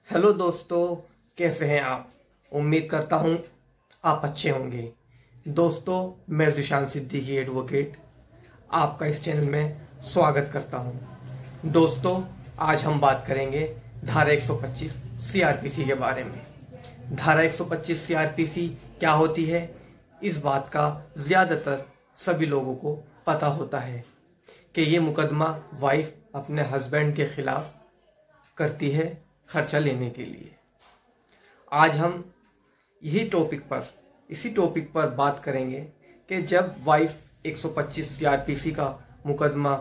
Hello दोस्तों, कैसे हैं आप। उम्मीद करता हूं आप अच्छे होंगे। दोस्तों, मैं ज़ीशान सिद्दीकी एडवोकेट आपका इस चैनल में स्वागत करता हूं। दोस्तों, आज हम बात करेंगे धारा 125 सीआरपीसी के बारे में। धारा 125 सीआरपीसी क्या होती है, इस बात का ज़्यादातर सभी लोगों को पता होता है कि ये मुकदमा वाइफ अपने हस्बैंड के खिलाफ करती है खर्चा लेने के लिए। आज हम इसी टॉपिक पर बात करेंगे कि जब वाइफ 125 सीआरपीसी का मुकदमा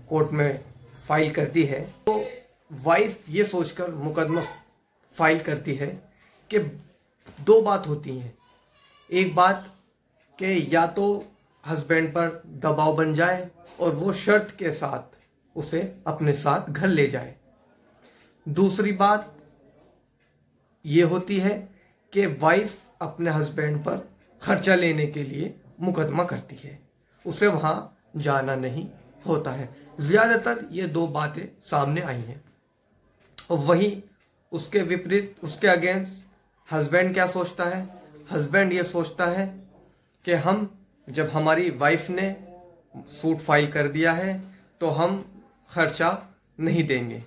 कोर्ट में फाइल करती है तो वाइफ ये सोचकर मुकदमा फाइल करती है कि दो बात होती हैं। एक बात कि या तो हस्बैंड पर दबाव बन जाए और वो शर्त के साथ उसे अपने साथ घर ले जाए। दूसरी बात ये होती है कि वाइफ अपने हस्बैंड पर खर्चा लेने के लिए मुकदमा करती है, उसे वहां जाना नहीं होता है। ज्यादातर ये दो बातें सामने आई हैं। और वहीं उसके विपरीत, उसके अगेंस्ट हस्बैंड क्या सोचता है। हस्बैंड ये सोचता है कि जब हमारी वाइफ ने सूट फाइल कर दिया है तो हम खर्चा नहीं देंगे।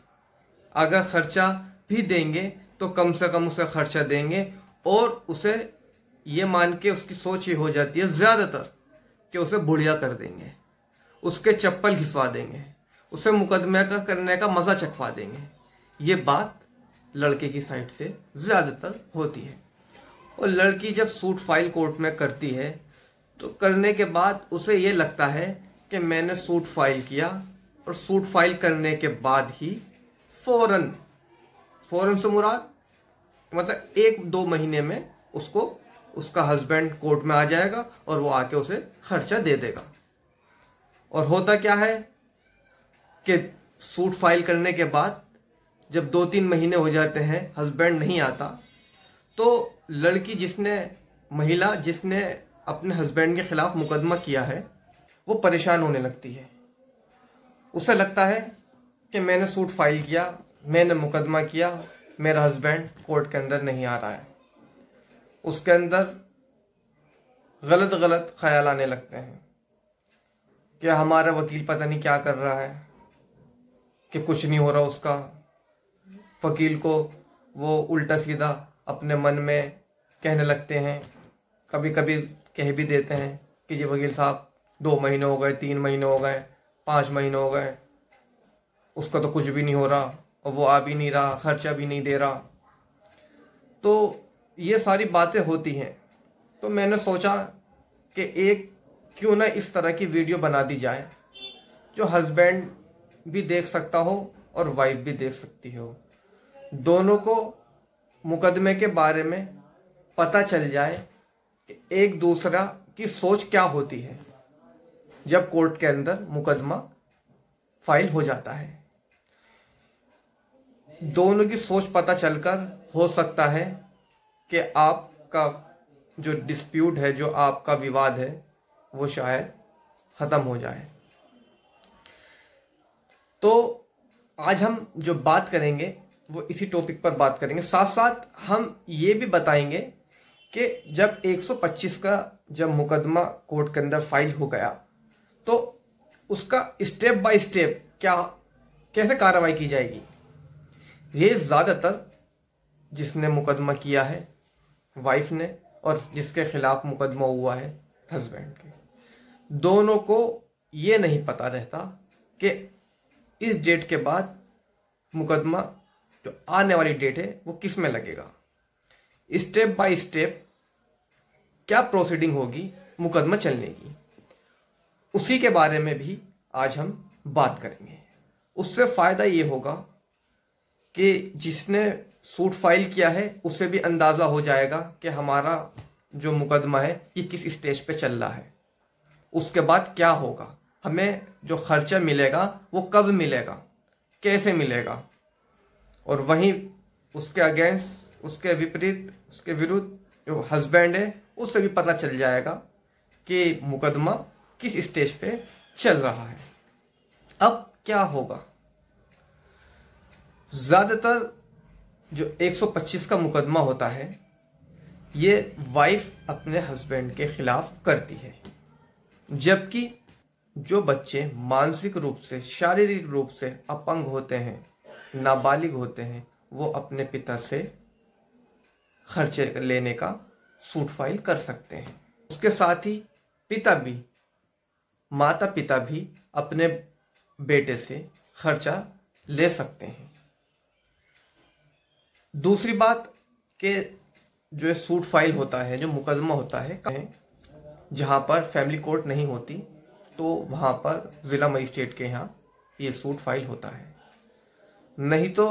अगर खर्चा भी देंगे तो कम से कम उसे खर्चा देंगे और उसे ये मान के उसकी सोच ये हो जाती है ज्यादातर कि उसे बुढ़िया कर देंगे, उसके चप्पल घिसवा देंगे, उसे मुकदमे का करने का मजा चखवा देंगे। ये बात लड़के की साइड से ज्यादातर होती है। और लड़की जब सूट फाइल कोर्ट में करती है तो करने के बाद उसे ये लगता है कि मैंने सूट फाइल किया और सूट फाइल करने के बाद ही फौरन से मुराद मतलब 1-2 महीने में उसको उसका हस्बैंड कोर्ट में आ जाएगा और वो आके उसे खर्चा दे देगा। और होता क्या है कि सूट फाइल करने के बाद जब 2-3 महीने हो जाते हैं, हस्बैंड नहीं आता, तो महिला जिसने अपने हस्बैंड के खिलाफ मुकदमा किया है वो परेशान होने लगती है। उसे लगता है कि मैंने सूट फाइल किया, मैंने मुकदमा किया, मेरा हस्बैंड कोर्ट के अंदर नहीं आ रहा है। उसके अंदर गलत ख्याल आने लगते हैं कि हमारा वकील पता नहीं क्या कर रहा है, कि कुछ नहीं हो रहा उसका। वकील को वो उल्टा सीधा अपने मन में कहने लगते हैं, कभी कभी कह भी देते हैं कि जी वकील साहब 2 महीने हो गए, 3 महीने हो गए, 5 महीने हो गए, उसका तो कुछ भी नहीं हो रहा और वो आ भी नहीं रहा, खर्चा भी नहीं दे रहा। तो ये सारी बातें होती हैं। तो मैंने सोचा कि क्यों ना इस तरह की वीडियो बना दी जाए जो हस्बैंड भी देख सकता हो और वाइफ भी देख सकती हो। दोनों को मुकदमे के बारे में पता चल जाए कि एक दूसरा की सोच क्या होती है जब कोर्ट के अंदर मुकदमा फाइल हो जाता है। दोनों की सोच पता चलकर हो सकता है कि आपका जो डिस्प्यूट है, जो आपका विवाद है, वो शायद खत्म हो जाए। तो आज हम जो बात करेंगे वो इसी टॉपिक पर बात करेंगे। साथ साथ हम ये भी बताएंगे कि जब 125 का जब मुकदमा कोर्ट के अंदर फाइल हो गया तो उसका स्टेप बाय स्टेप कैसे कार्रवाई की जाएगी। ये ज्यादातर जिसने मुकदमा किया है वाइफ ने और जिसके खिलाफ मुकदमा हुआ है हस्बैंड के, दोनों को ये नहीं पता रहता कि इस डेट के बाद मुकदमा जो आने वाली डेट है वो किस में लगेगा। स्टेप बाय स्टेप क्या प्रोसीडिंग होगी मुकदमा चलने की, उसी के बारे में भी आज हम बात करेंगे। उससे फायदा ये होगा कि जिसने सूट फाइल किया है उसे भी अंदाजा हो जाएगा कि हमारा जो मुकदमा है ये किस स्टेज पे चल रहा है, उसके बाद क्या होगा, हमें जो खर्चा मिलेगा वो कब मिलेगा, कैसे मिलेगा। और वहीं उसके अगेंस्ट, उसके विपरीत, उसके विरुद्ध जो हस्बैंड है उससे भी पता चल जाएगा कि मुकदमा किस स्टेज पे चल रहा है। अब क्या होगा, ज्यादातर जो 125 का मुकदमा होता है ये वाइफ अपने हस्बैंड के खिलाफ करती है, जबकि जो बच्चे मानसिक रूप से शारीरिक रूप से अपंग होते हैं, नाबालिग होते हैं, वो अपने पिता से खर्चे लेने का सूट फाइल कर सकते हैं। उसके साथ ही माता पिता भी अपने बेटे से खर्चा ले सकते हैं। दूसरी बात कि जो सूट फाइल होता है, जो मुकदमा होता है, जहां पर फैमिली कोर्ट नहीं होती तो वहां पर जिला मजिस्ट्रेट के यहाँ ये सूट फाइल होता है, नहीं तो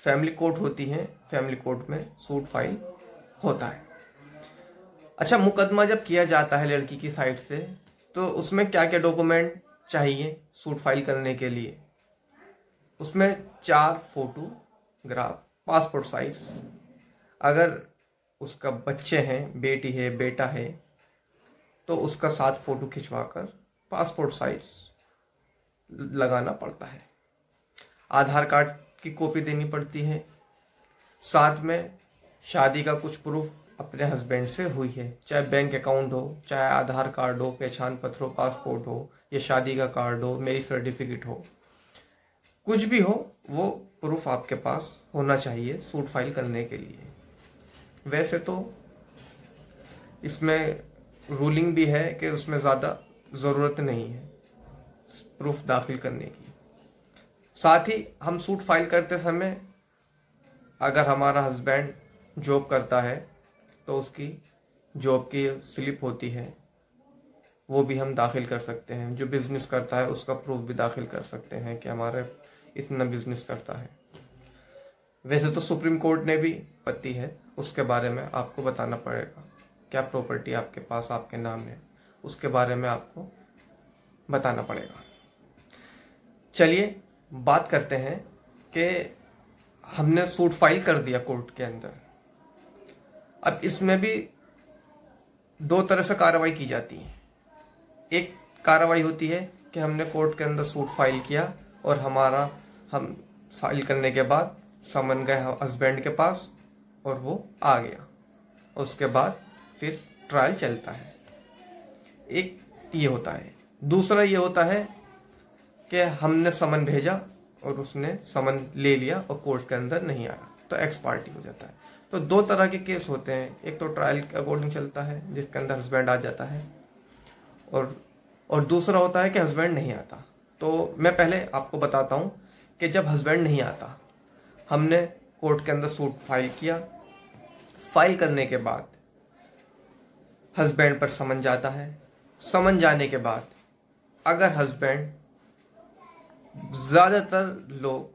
फैमिली कोर्ट होती है, फैमिली कोर्ट में सूट फाइल होता है। अच्छा, मुकदमा जब किया जाता है लड़की की साइड से तो उसमें क्या क्या डॉक्यूमेंट चाहिए सूट फाइल करने के लिए? उसमें 4 फोटोग्राफ, पासपोर्ट साइज, अगर उसका बच्चे हैं, बेटी है, बेटा है, तो उसका 7 फोटो खिंचवाकर पासपोर्ट साइज लगाना पड़ता है। आधार कार्ड की कॉपी देनी पड़ती है। साथ में शादी का कुछ प्रूफ अपने हस्बैंड से हुई है, चाहे बैंक अकाउंट हो, चाहे आधार कार्ड हो, पहचान पत्र हो, पासपोर्ट हो, या शादी का कार्ड हो, मैरिज सर्टिफिकेट हो, कुछ भी हो, वो प्रूफ आपके पास होना चाहिए सूट फाइल करने के लिए। वैसे तो इसमें रूलिंग भी है कि उसमें ज़्यादा ज़रूरत नहीं है प्रूफ दाखिल करने की। साथ ही हम सूट फाइल करते समय अगर हमारा हस्बैंड जॉब करता है तो उसकी जॉब की स्लिप होती है, वो भी हम दाखिल कर सकते हैं। जो बिजनेस करता है उसका प्रूफ भी दाखिल कर सकते हैं कि हमारे इतना बिजनेस करता है। वैसे तो सुप्रीम कोर्ट ने भी पति है, उसके बारे में आपको बताना पड़ेगा, क्या प्रॉपर्टी आपके पास आपके नाम है, उसके बारे में आपको बताना पड़ेगा। चलिए बात करते हैं कि हमने सूट फाइल कर दिया कोर्ट के अंदर। अब इसमें भी 2 तरह से कार्रवाई की जाती है। एक कार्रवाई होती है कि हमने कोर्ट के अंदर सूट फाइल किया और हम फाइल करने के बाद समन गए हस्बैंड के पास और वो आ गया, उसके बाद फिर ट्रायल चलता है। एक ये होता है। दूसरा ये होता है कि हमने समन भेजा और उसने समन ले लिया और कोर्ट के अंदर नहीं आया, तो एक्स पार्टी हो जाता है। तो 2 तरह के केस होते हैं। एक तो ट्रायल के अकॉर्डिंग चलता है जिसके अंदर हस्बैंड आ जाता है, और दूसरा होता है कि हस्बैंड नहीं आता। तो मैं पहले आपको बताता हूँ कि जब हस्बैंड नहीं आता, हमने कोर्ट के अंदर सूट फाइल किया। फाइल करने के बाद हस्बैंड पर समन जाता है। समन जाने के बाद अगर हस्बैंड, ज़्यादातर लोग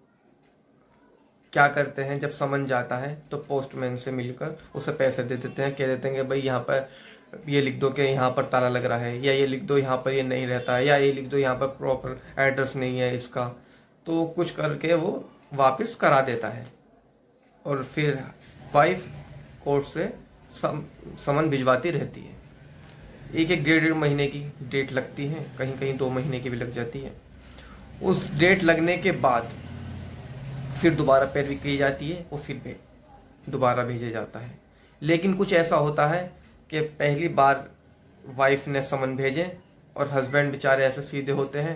क्या करते हैं, जब समन जाता है तो पोस्टमैन से मिलकर उसे पैसे दे देते हैं, कह देते हैं कि भाई यहाँ पर ये लिख दो कि यहाँ पर ताला लग रहा है, या ये लिख दो यहाँ पर ये नहीं रहता है, या ये लिख दो यहाँ पर प्रॉपर एड्रेस नहीं है इसका। तो कुछ करके वो वापस करा देता है और फिर वाइफ कोर्ट से समन भिजवाती रहती है। 1-1, 1.5 महीने की डेट लगती है, कहीं कहीं 2 महीने की भी लग जाती है। उस डेट लगने के बाद फिर दोबारा पैरवी की जाती है, वो फिर दोबारा भेजा जाता है। लेकिन कुछ ऐसा होता है कि पहली बार वाइफ ने समन भेजे और हस्बैंड बेचारे ऐसे सीधे होते हैं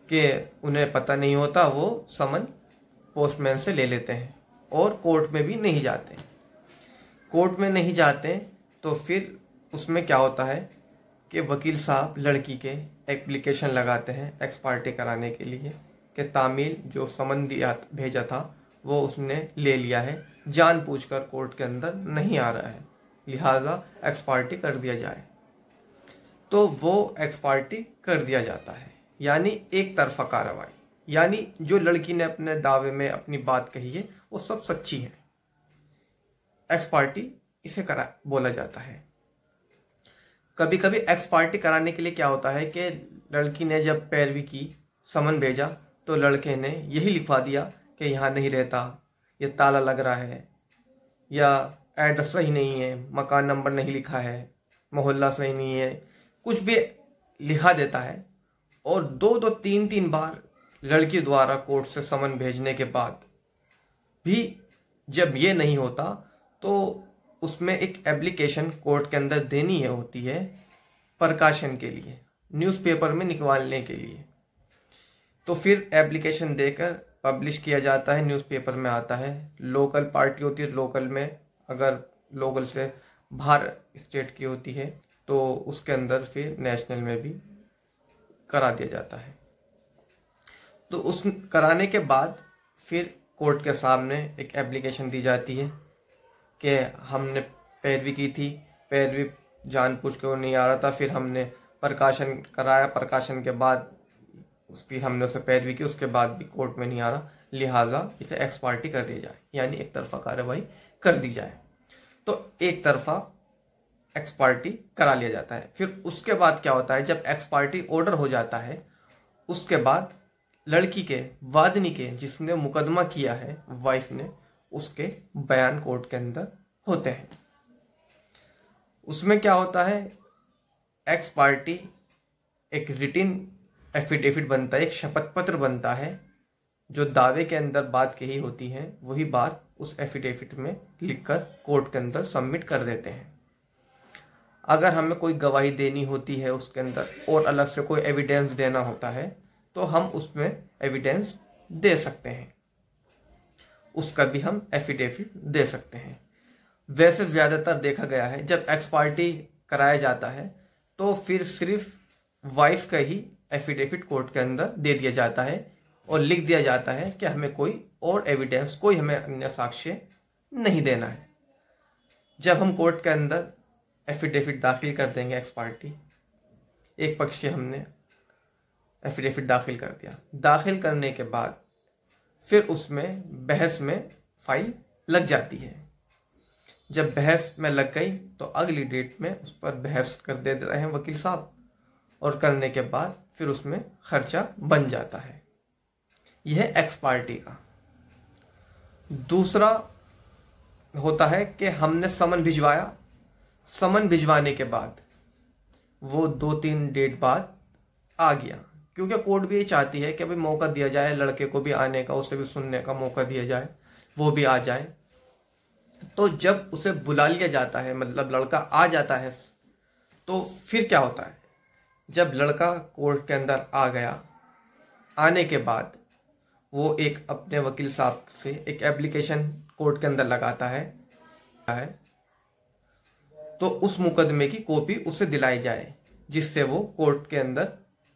कि उन्हें पता नहीं होता, वो समन पोस्टमैन से ले लेते हैं और कोर्ट में भी नहीं जाते। कोर्ट में नहीं जाते तो फिर उसमें क्या होता है कि वकील साहब लड़की के एप्लीकेशन लगाते हैं एक्स पार्टी कराने के लिए कि तामील जो समन दिया भेजा था वो उसने ले लिया है, जानबूझकर कोर्ट के अंदर नहीं आ रहा है, लिहाजा एक्स पार्टी कर दिया जाए। तो वो एक्स पार्टी कर दिया जाता है, यानी एक तरफा कार्रवाई, यानी जो लड़की ने अपने दावे में अपनी बात कही है वो सब सच्ची है। एक्स पार्टी इसे बोला जाता है। कभी कभी एक्स पार्टी कराने के लिए क्या होता है कि लड़की ने जब पैरवी की, समन भेजा, तो लड़के ने यही लिखवा दिया कि यहाँ नहीं रहता, ये ताला लग रहा है, या एड्रेस सही नहीं है, मकान नंबर नहीं लिखा है, मोहल्ला सही नहीं है, कुछ भी लिखा देता है। और 2-2, 3-3 बार लड़की द्वारा कोर्ट से समन भेजने के बाद भी जब ये नहीं होता तो उसमें एक एप्लीकेशन कोर्ट के अंदर देनी है होती है प्रकाशन के लिए, न्यूज़पेपर में निकलवाने के लिए। तो फिर एप्लीकेशन देकर पब्लिश किया जाता है, न्यूज़पेपर में आता है। लोकल पार्टी होती है, लोकल में अगर लोकल से बाहर स्टेट की होती है तो उसके अंदर फिर नेशनल में भी करा दिया जाता है। तो उस कराने के बाद फिर कोर्ट के सामने एक एप्लीकेशन दी जाती है कि हमने पैरवी की थी, पैरवी जानबूझ के वो नहीं आ रहा था, फिर हमने प्रकाशन कराया, प्रकाशन के बाद फिर हमने उसे पैरवी की, उसके बाद भी कोर्ट में नहीं आ रहा, लिहाजा इसे एक्स पार्टी कर दी जाए, यानी एक तरफा कार्रवाई कर दी जाए। तो एक तरफा एक्स पार्टी करा लिया जाता है। फिर उसके बाद क्या होता है, जब एक्स पार्टी ऑर्डर हो जाता है उसके बाद लड़की के वादनी के, जिसने मुकदमा किया है वाइफ ने, उसके बयान कोर्ट के अंदर होते हैं। उसमें क्या होता है, एक्स पार्टी एक रिटिन एफिडेविट बनता है, एक शपथ पत्र बनता है, जो दावे के अंदर बात कही होती है वही बात उस एफिडेविट में लिखकर कोर्ट के अंदर सबमिट कर देते हैं। अगर हमें कोई गवाही देनी होती है उसके अंदर और अलग से कोई एविडेंस देना होता है तो हम उसमें एविडेंस दे सकते हैं, उसका भी हम एफिडेविट दे सकते हैं। वैसे ज्यादातर देखा गया है जब एक्स पार्टी कराया जाता है तो फिर सिर्फ वाइफ का ही एफिडेविट कोर्ट के अंदर दे दिया जाता है और लिख दिया जाता है कि हमें कोई और एविडेंस, कोई हमें अन्य साक्ष्य नहीं देना है। जब हम कोर्ट के अंदर एफिडेविट दाखिल कर देंगे, एक्स पार्टी एक पक्ष के हमने एफिडेविट दाखिल कर दिया, दाखिल करने के बाद फिर उसमें बहस में फाइल लग जाती है। जब बहस में लग गई तो अगली डेट में उस पर बहस कर दे रहे हैं वकील साहब, और करने के बाद फिर उसमें खर्चा बन जाता है। यह एक्स पार्टी का। दूसरा होता है कि हमने समन भिजवाया, समन भिजवाने के बाद वो 2-3 डेट बाद आ गया, क्योंकि कोर्ट भी ये चाहती है कि भाई मौका दिया जाए लड़के को भी आने का, उसे भी सुनने का मौका दिया जाए, वो भी आ जाए। तो जब उसे बुला लिया जाता है, मतलब लड़का आ जाता है, तो फिर क्या होता है, जब लड़का कोर्ट के अंदर आ गया, आने के बाद वो एक अपने वकील साहब से एक एप्लीकेशन कोर्ट के अंदर लगाता है तो उस मुकदमे की कॉपी उसे दिलाई जाए, जिससे वो कोर्ट के अंदर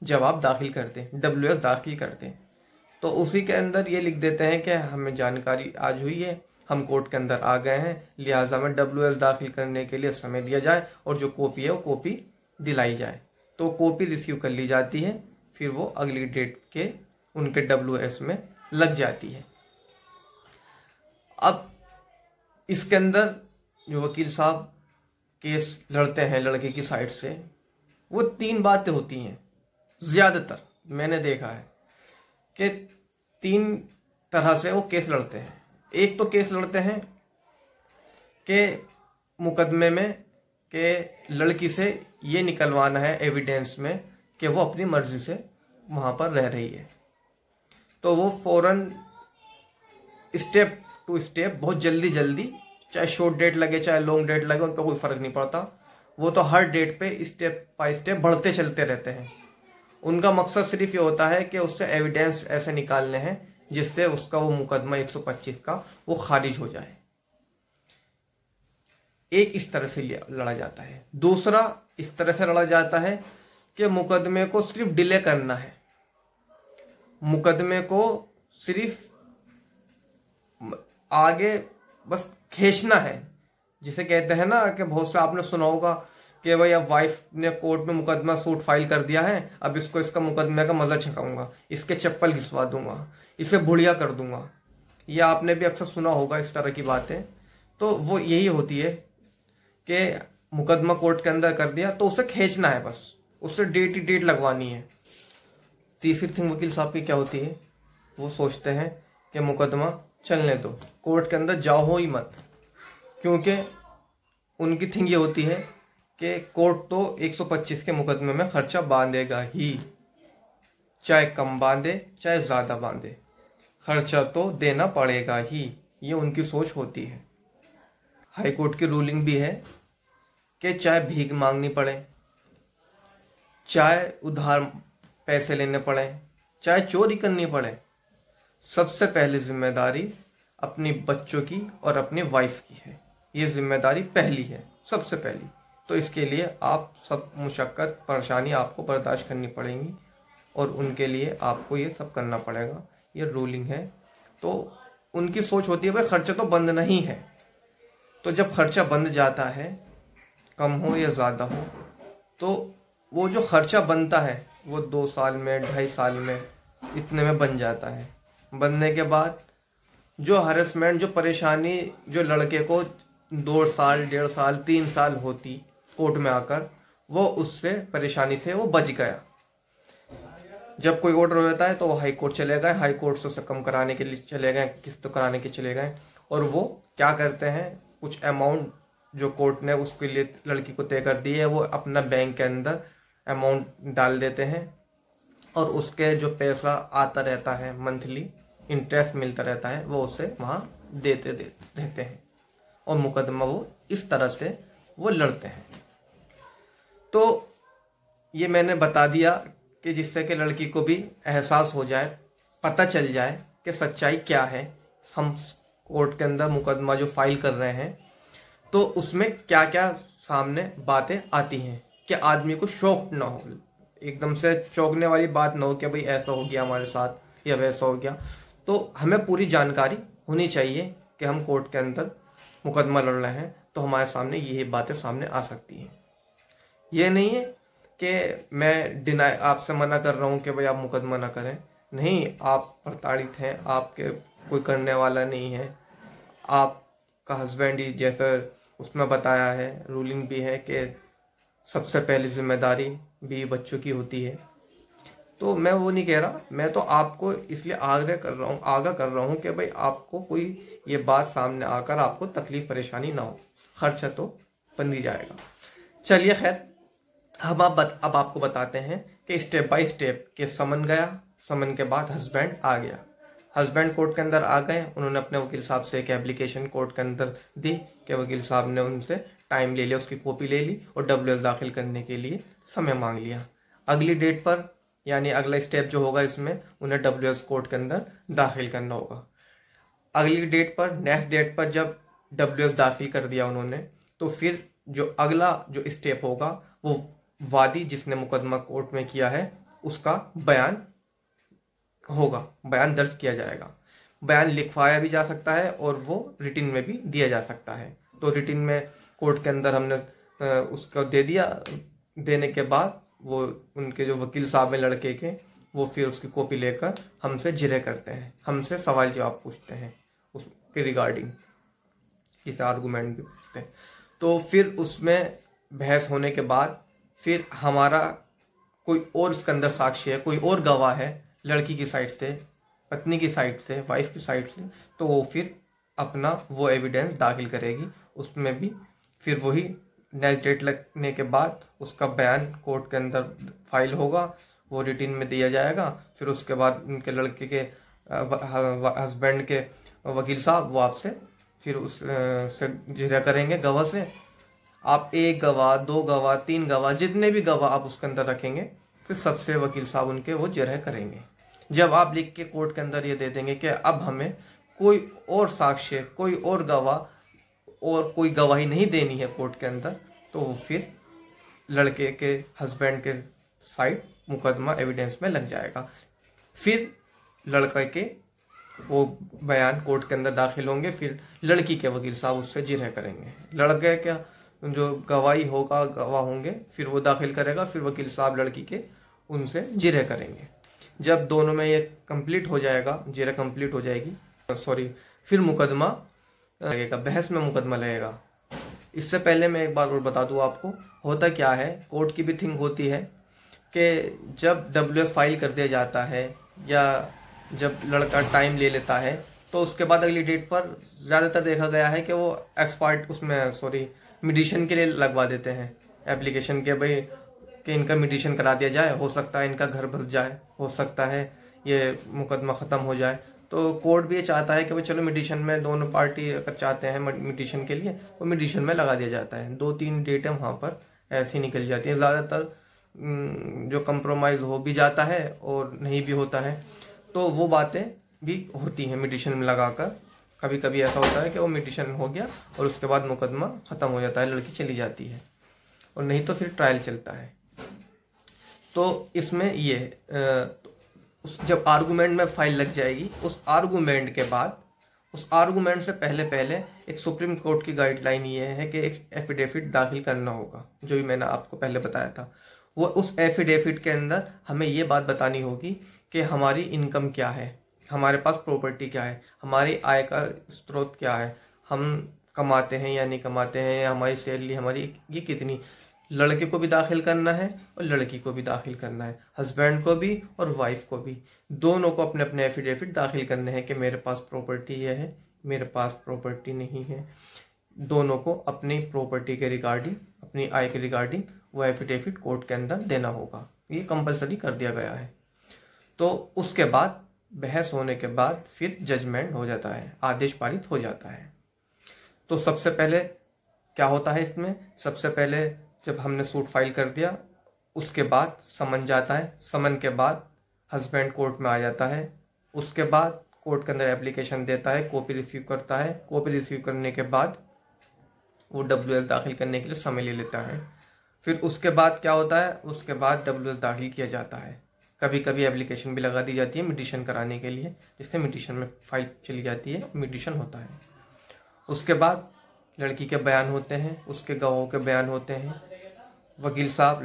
जवाब दाखिल करते हैं, WS दाखिल करते हैं। तो उसी के अंदर ये लिख देते हैं कि हमें जानकारी आज हुई है, हम कोर्ट के अंदर आ गए हैं, लिहाजा हमें WS दाखिल करने के लिए समय दिया जाए और जो कॉपी है वो कॉपी दिलाई जाए। तो कॉपी रिसीव कर ली जाती है, फिर वो अगली डेट के उनके WS में लग जाती है। अब इसके अंदर जो वकील साहब केस लड़ते हैं लड़के की साइड से, वो 3 बातें होती हैं। ज्यादातर मैंने देखा है कि 3 तरह से वो केस लड़ते हैं। एक तो केस लड़ते हैं कि मुकदमे में कि लड़की से ये निकलवाना है एविडेंस में कि वो अपनी मर्जी से वहां पर रह रही है, तो वो फौरन स्टेप टू स्टेप बहुत जल्दी जल्दी, चाहे शॉर्ट डेट लगे चाहे लॉन्ग डेट लगे, उनका कोई फर्क नहीं पड़ता, वो तो हर डेट पे स्टेप बाय स्टेप बढ़ते चलते रहते हैं। उनका मकसद सिर्फ ये होता है कि उससे एविडेंस ऐसे निकालने हैं जिससे उसका वो मुकदमा 125 का वो खारिज हो जाए। एक इस तरह से लड़ा जाता है। दूसरा इस तरह से लड़ा जाता है कि मुकदमे को सिर्फ डिले करना है, मुकदमे को सिर्फ आगे बस खींचना है, जिसे कहते हैं ना कि बहुत से आपने सुना होगा कि भाई अब वाइफ ने कोर्ट में मुकदमा सूट फाइल कर दिया है, अब इसको इसका मुकदमे का मजा छकाऊंगा, इसके चप्पल घिसवा दूंगा, इसे बुढ़िया कर दूंगा। यह आपने भी अक्सर सुना होगा इस तरह की बातें। तो वो यही होती है कि मुकदमा कोर्ट के अंदर कर दिया तो उसे खींचना है, बस उससे डेट ही डेट लगवानी है। तीसरी थिंग वकील साहब की क्या होती है, वो सोचते हैं कि मुकदमा चलने दो, कोर्ट के अंदर जाओ ही मत, क्योंकि उनकी थिंग ये होती है कि कोर्ट तो 125 के मुकदमे में खर्चा बांधेगा ही, चाहे कम बांधे चाहे ज्यादा बांधे, खर्चा तो देना पड़ेगा ही। ये उनकी सोच होती है। हाई कोर्ट की रूलिंग भी है कि चाहे भीख मांगनी पड़े, चाहे उधार पैसे लेने पड़े, चाहे चोरी करनी पड़े, सबसे पहली जिम्मेदारी अपनी बच्चों की और अपनी वाइफ की है। ये जिम्मेदारी पहली है, सबसे पहली। तो इसके लिए आप सब मुशक्कत परेशानी आपको बर्दाश्त करनी पड़ेंगी और उनके लिए आपको ये सब करना पड़ेगा। ये रूलिंग है। तो उनकी सोच होती है भाई खर्चा तो बंद नहीं है। तो जब खर्चा बंद जाता है, कम हो या ज़्यादा हो, तो वो जो खर्चा बनता है वो 2 साल में, 2.5 साल में, इतने में बन जाता है। बनने के बाद जो हरेसमेंट, जो परेशानी जो लड़के को 2 साल, 1.5 साल, 3 साल होती कोर्ट में आकर, वो उससे परेशानी से वो बच गया। जब कोई ऑर्डर हो जाता है तो वो हाई कोर्ट चले गए, हाई कोर्ट से उसे कम कराने के लिए चले गए, किस्त कराने के चले गए, और वो क्या करते हैं, कुछ अमाउंट जो कोर्ट ने उसके लिए लड़की को तय कर दी है, वो अपना बैंक के अंदर अमाउंट डाल देते हैं और उसके जो पैसा आता रहता है, मंथली इंटरेस्ट मिलता रहता है, वो उसे वहाँ देते रहते हैं और मुकदमा वो इस तरह से वो लड़ते हैं। तो ये मैंने बता दिया कि जिससे कि लड़की को भी एहसास हो जाए, पता चल जाए कि सच्चाई क्या है। हम कोर्ट के अंदर मुकदमा जो फाइल कर रहे हैं तो उसमें क्या क्या सामने बातें आती हैं, कि आदमी को शौक ना हो, एकदम से चौंकने वाली बात ना हो कि भाई ऐसा हो गया हमारे साथ या वैसा हो गया। तो हमें पूरी जानकारी होनी चाहिए कि हम कोर्ट के अंदर मुकदमा लड़ रहे हैं, तो हमारे सामने यही बातें सामने आ सकती हैं। ये नहीं है कि मैं आपसे मना कर रहा हूँ कि भाई आप मुकदमा ना करें। नहीं, आप प्रताड़ित हैं, आपके कोई करने वाला नहीं है, आपका हस्बैंड ही जैसा उसमें बताया है, रूलिंग भी है कि सबसे पहली जिम्मेदारी भी बच्चों की होती है। तो मैं वो नहीं कह रहा, मैं तो आपको इसलिए आगाह कर रहा हूँ कि भाई आपको कोई ये बात सामने आकर आपको तकलीफ परेशानी ना हो, खर्चा तो बन ही जाएगा। चलिए खैर, अब आपको बताते हैं कि स्टेप बाय स्टेप के समन गया, समन के बाद हस्बैंड आ गया, हस्बैंड कोर्ट के अंदर आ गए। उन्होंने अपने वकील साहब से एक एप्लीकेशन कोर्ट के अंदर दी कि वकील साहब ने उनसे टाइम ले लिया, उसकी कॉपी ले ली और WS दाखिल करने के लिए समय मांग लिया। अगली डेट पर, यानी अगला स्टेप जो होगा इसमें, उन्हें WS कोर्ट के अंदर दाखिल करना होगा। अगली डेट पर, नेक्स्ट डेट पर जब WS दाखिल कर दिया उन्होंने, तो फिर जो अगला जो स्टेप होगा वो वादी जिसने मुकदमा कोर्ट में किया है उसका बयान होगा, बयान दर्ज किया जाएगा। बयान लिखवाया भी जा सकता है और वो रिटिन में भी दिया जा सकता है। तो रिटिन में कोर्ट के अंदर हमने उसको दे दिया, देने के बाद वो उनके जो वकील साहब हैं लड़के के, वो फिर उसकी कॉपी लेकर हमसे जिरह करते हैं, हमसे सवाल जवाब पूछते हैं उसके रिगार्डिंग, जिसे आर्गूमेंट भी पूछते हैं। तो फिर उसमें बहस होने के बाद फिर हमारा कोई और उसके अंदर साक्षी है, कोई और गवाह है लड़की की साइड से, पत्नी की साइड से, वाइफ की साइड से, तो वो फिर अपना वो एविडेंस दाखिल करेगी। उसमें भी फिर वही नेक्स्ट डेट लगने के बाद उसका बयान कोर्ट के अंदर फाइल होगा, वो रिटिन में दिया जाएगा। फिर उसके बाद उनके लड़के के हस्बैंड के वकील साहब वो आपसे फिर उस से जिरह करेंगे गवाह से। आप 1 गवाह, 2 गवाह, 3 गवाह, जितने भी गवाह आप उसके अंदर रखेंगे, फिर सबसे वकील साहब उनके वो जिरह करेंगे। जब आप लिख के कोर्ट के अंदर ये दे देंगे कि अब हमें कोई और साक्ष्य, कोई और गवाह और कोई गवाही नहीं देनी है कोर्ट के अंदर, तो वो फिर लड़के के हस्बैंड के साइड मुकदमा एविडेंस में लग जाएगा। फिर लड़के के वो बयान कोर्ट के अंदर दाखिल होंगे, फिर लड़की के वकील साहब उससे जिरह करेंगे। लड़के का जो गवाही होगा, गवाह होंगे, फिर वो दाखिल करेगा, फिर वकील साहब लड़की के उनसे जिरह करेंगे। जब दोनों में ये कंप्लीट हो जाएगा, जिरह कंप्लीट हो जाएगी, फिर मुकदमा लगेगा, बहस में मुकदमा लगेगा। इससे पहले मैं एक बात और बता दूं आपको, होता क्या है, कोर्ट की भी थिंक होती है कि जब WS फाइल कर दिया जाता है या जब लड़का टाइम ले लेता है, तो उसके बाद अगली डेट पर ज़्यादातर देखा गया है कि वो एक्सपर्ट उसमें मेडिशन के लिए लगवा देते हैं एप्लीकेशन के, भाई कि इनका मेडिशन करा दिया जाए, हो सकता है इनका घर बस जाए, हो सकता है ये मुकदमा ख़त्म हो जाए। तो कोर्ट भी ये चाहता है कि भाई चलो मीडिएशन में दोनों पार्टी अगर चाहते हैं मीडिएशन के लिए तो मीडिएशन में लगा दिया जाता है। 2-3 डेटें वहाँ पर ऐसी निकल जाती हैं। ज़्यादातर जो कंप्रोमाइज़ हो भी जाता है और नहीं भी होता है, तो वो बातें भी होती हैं मीडिएशन में लगाकर। कभी कभी ऐसा होता है कि वो मीडिएशन हो गया और उसके बाद मुकदमा ख़त्म हो जाता है, लड़की चली जाती है, और नहीं तो फिर ट्रायल चलता है। तो इसमें ये जब आर्गूमेंट में फाइल लग जाएगी, उस आर्गूमेंट से पहले एक सुप्रीम कोर्ट की गाइडलाइन ये है कि एक एफिडेविट दाखिल करना होगा, जो भी मैंने आपको पहले बताया था। वो उस एफिडेविट के अंदर हमें ये बात बतानी होगी कि हमारी इनकम क्या है, हमारे पास प्रॉपर्टी क्या है, हमारी आय का स्रोत क्या है, हम कमाते हैं या नहीं कमाते हैं, या हमारी सैलरी हमारी ये कितनी। लड़के को भी दाखिल करना है और लड़की को भी दाखिल करना है, हस्बैंड को भी और वाइफ को भी, दोनों को अपने अपने एफिडेविट दाखिल करने हैं कि मेरे पास प्रॉपर्टी ये है, मेरे पास प्रॉपर्टी नहीं है। दोनों को अपनी प्रॉपर्टी के रिगार्डिंग, अपनी आय के रिगार्डिंग वो एफिडेविट कोर्ट के अंदर देना होगा। ये कंपलसरी कर दिया गया है। तो उसके बाद बहस होने के बाद फिर जजमेंट हो जाता है, आदेश पारित हो जाता है। तो सबसे पहले क्या होता है इसमें, सबसे पहले जब हमने सूट फाइल कर दिया उसके बाद समन जाता है, समन के बाद हस्बैंड कोर्ट में आ जाता है, उसके बाद कोर्ट के अंदर एप्लीकेशन देता है, कॉपी रिसीव करता है, कॉपी रिसीव करने के बाद वो WS दाखिल करने के लिए समय ले लेता है। फिर उसके बाद क्या होता है, उसके बाद WS दाखिल किया जाता है। कभी कभी एप्लीकेशन भी लगा दी जाती है मीडिएशन कराने के लिए, जिससे मीडिएशन में फाइल चली जाती है, मीडिएशन होता है। उसके बाद लड़की के बयान होते हैं, उसके गवाहों के बयान होते हैं, वकील साहब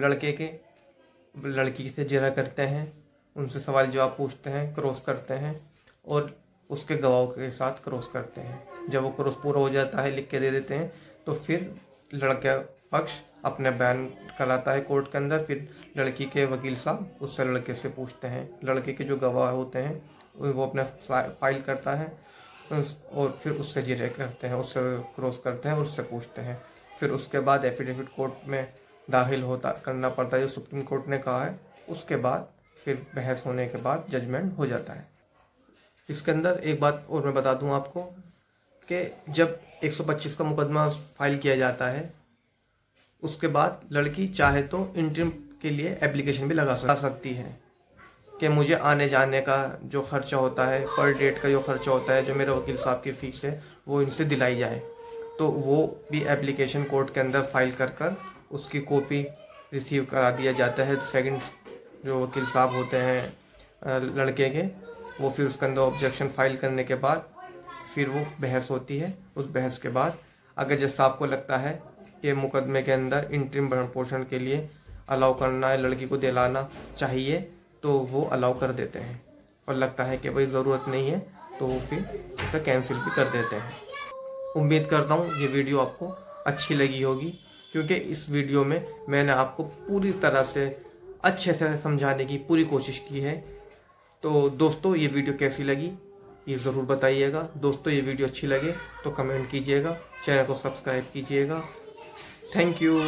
लड़की से जिरह करते हैं, उनसे सवाल जवाब पूछते हैं, क्रॉस करते हैं और उसके गवाहों के साथ क्रॉस करते हैं। जब वो क्रॉस पूरा हो जाता है, लिख के दे देते हैं, तो फिर लड़का पक्ष अपने बयान कराता है कोर्ट के अंदर। फिर लड़की के वकील साहब उससे लड़के से पूछते हैं, लड़के के जो गवाह होते हैं वो अपना फाइल करता है और फिर उससे जिरह करते हैं, उससे क्रॉस करते हैं और उससे पूछते हैं। फिर उसके बाद एफिडेविट कोर्ट में दाखिल करना पड़ता है, जो सुप्रीम कोर्ट ने कहा है। उसके बाद फिर बहस होने के बाद जजमेंट हो जाता है। इसके अंदर एक बात और मैं बता दूं आपको कि जब 125 का मुकदमा फाइल किया जाता है, उसके बाद लड़की चाहे तो इंटरिम के लिए एप्लीकेशन भी लगा सकती है कि मुझे आने जाने का जो खर्चा होता है, पर डेट का जो खर्चा होता है, जो मेरे वकील साहब की फीस है, वो इनसे दिलाई जाए। तो वो भी एप्लीकेशन कोर्ट के अंदर फाइल कर उसकी कॉपी रिसीव करा दिया जाता है। सेकंड जो वकील साहब होते हैं लड़के के, वो फिर उसके अंदर ऑब्जेक्शन फाइल करने के बाद फिर वो बहस होती है। उस बहस के बाद अगर जज साहब को लगता है कि मुकदमे के अंदर इंटरिम भरण पोषण के लिए अलाउ करना है, लड़की को दिलाना चाहिए, तो वो अलाउ कर देते हैं। और लगता है कि भाई ज़रूरत नहीं है, तो वो फिर उसे कैंसिल भी कर देते हैं। उम्मीद करता हूँ ये वीडियो आपको अच्छी लगी होगी, क्योंकि इस वीडियो में मैंने आपको पूरी तरह से अच्छे से समझाने की पूरी कोशिश की है। तो दोस्तों ये वीडियो कैसी लगी ये ज़रूर बताइएगा। दोस्तों ये वीडियो अच्छी लगे तो कमेंट कीजिएगा, चैनल को सब्सक्राइब कीजिएगा। Thank you.